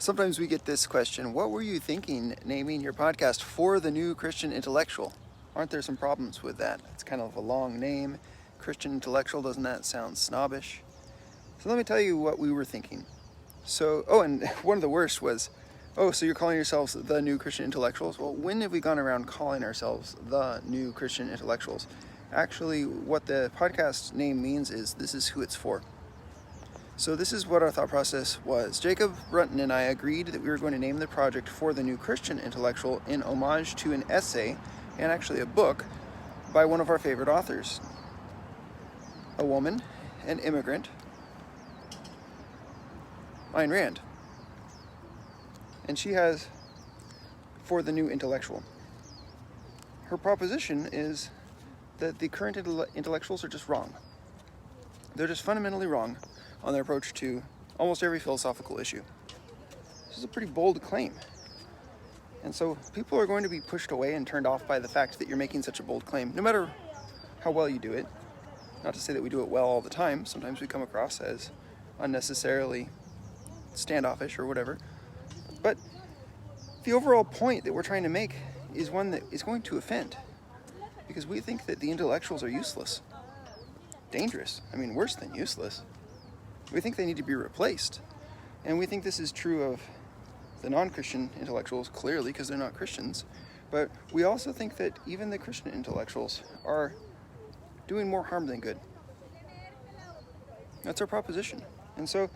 Sometimes we get this question, what were you thinking naming your podcast For the New Christian Intellectual? Aren't there some problems with that? It's kind of a long name. Christian Intellectual, doesn't that sound snobbish? So let me tell you what we were thinking. And one of the worst was, so you're calling yourselves the New Christian Intellectuals? Well, when have we gone around calling ourselves the New Christian Intellectuals? Actually, what the podcast name means is this is who it's for. So this is what our thought process was. Jacob Brunton and I agreed that we were going to name the project For the New Christian Intellectual in homage to an essay, and actually a book, by one of our favorite authors. A woman, an immigrant, Ayn Rand. And she has For the New Intellectual. Her proposition is that the current intellectuals are just wrong. They're just fundamentally wrong on their approach to almost every philosophical issue. This is a pretty bold claim. And so people are going to be pushed away and turned off by the fact that you're making such a bold claim, no matter how well you do it. Not to say that we do it well all the time. Sometimes we come across as unnecessarily standoffish or whatever. But the overall point that we're trying to make is one that is going to offend, because we think that the intellectuals are useless, dangerous, worse than useless. We think they need to be replaced. And we think this is true of the non-Christian intellectuals, clearly, because they're not Christians. But we also think that even the Christian intellectuals are doing more harm than good. That's our proposition. And so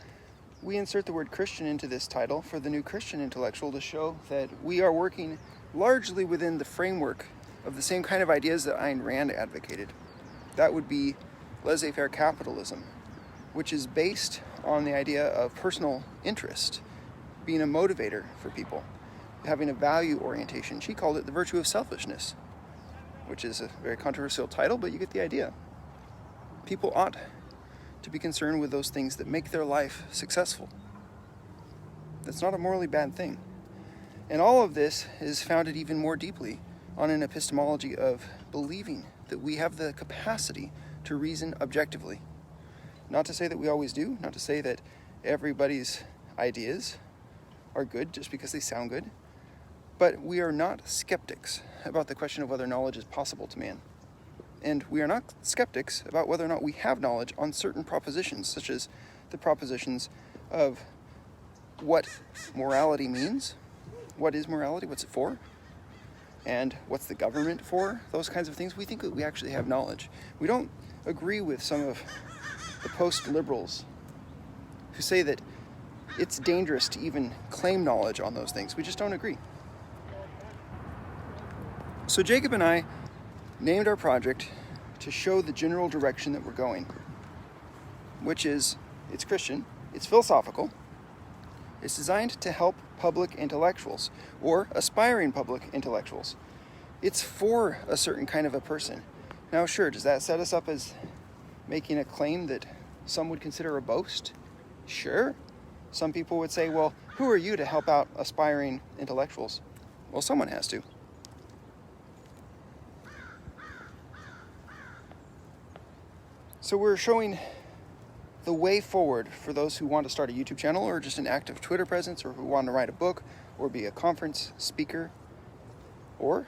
we insert the word Christian into this title For the New Christian Intellectual to show that we are working largely within the framework of the same kind of ideas that Ayn Rand advocated. That would be laissez-faire capitalism, which is based on the idea of personal interest being a motivator for people, having a value orientation. She called it the virtue of selfishness, which is a very controversial title, but you get the idea. People ought to be concerned with those things that make their life successful. That's not a morally bad thing. And all of this is founded even more deeply on an epistemology of believing that we have the capacity to reason objectively. Not to say that we always do, not to say that everybody's ideas are good just because they sound good, but we are not skeptics about the question of whether knowledge is possible to man. And we are not skeptics about whether or not we have knowledge on certain propositions, such as the propositions of what morality means, what is morality, what's it for, and what's the government for, those kinds of things. We think that we actually have knowledge. We don't agree with some of the post-liberals who say that it's dangerous to even claim knowledge on those things. We just don't agree. So Jacob and I named our project to show the general direction that we're going, which is, it's Christian, it's philosophical, it's designed to help public intellectuals, or aspiring public intellectuals. It's for a certain kind of a person. Now sure, does that set us up as making a claim that some would consider a boast? Sure. Some people would say, well, who are you to help out aspiring intellectuals? Well, someone has to. So we're showing the way forward for those who want to start a YouTube channel, or just an active Twitter presence, or who want to write a book, or be a conference speaker, or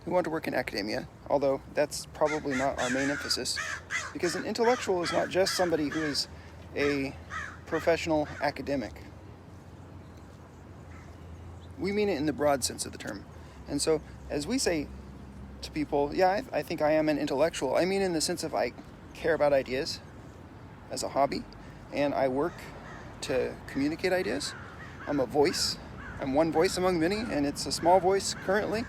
who want to work in academia, although that's probably not our main emphasis, because an intellectual is not just somebody who is a professional academic. We mean it in the broad sense of the term. And so as we say to people, I think I am an intellectual, I mean in the sense of I care about ideas as a hobby, and I work to communicate ideas. I'm a voice. I'm one voice among many, and it's a small voice currently,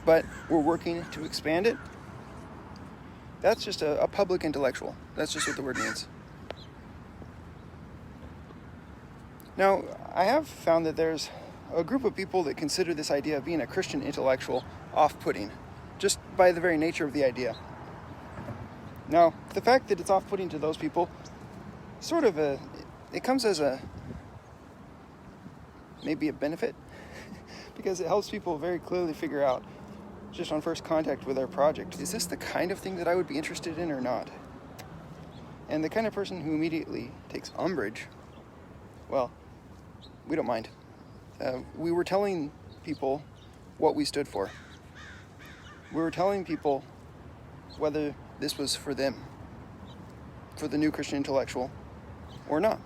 but we're working to expand it. That's just a public intellectual. That's just what the word means. Now, I have found that there's a group of people that consider this idea of being a Christian intellectual off-putting, just by the very nature of the idea. Now, the fact that it's off-putting to those people, it comes as maybe a benefit, because it helps people very clearly figure out, just on first contact with our project, is this the kind of thing that I would be interested in or not? And the kind of person who immediately takes umbrage, well, we don't mind. we were telling people what we stood for. We were telling people whether this was for them, for the new Christian intellectual, or not.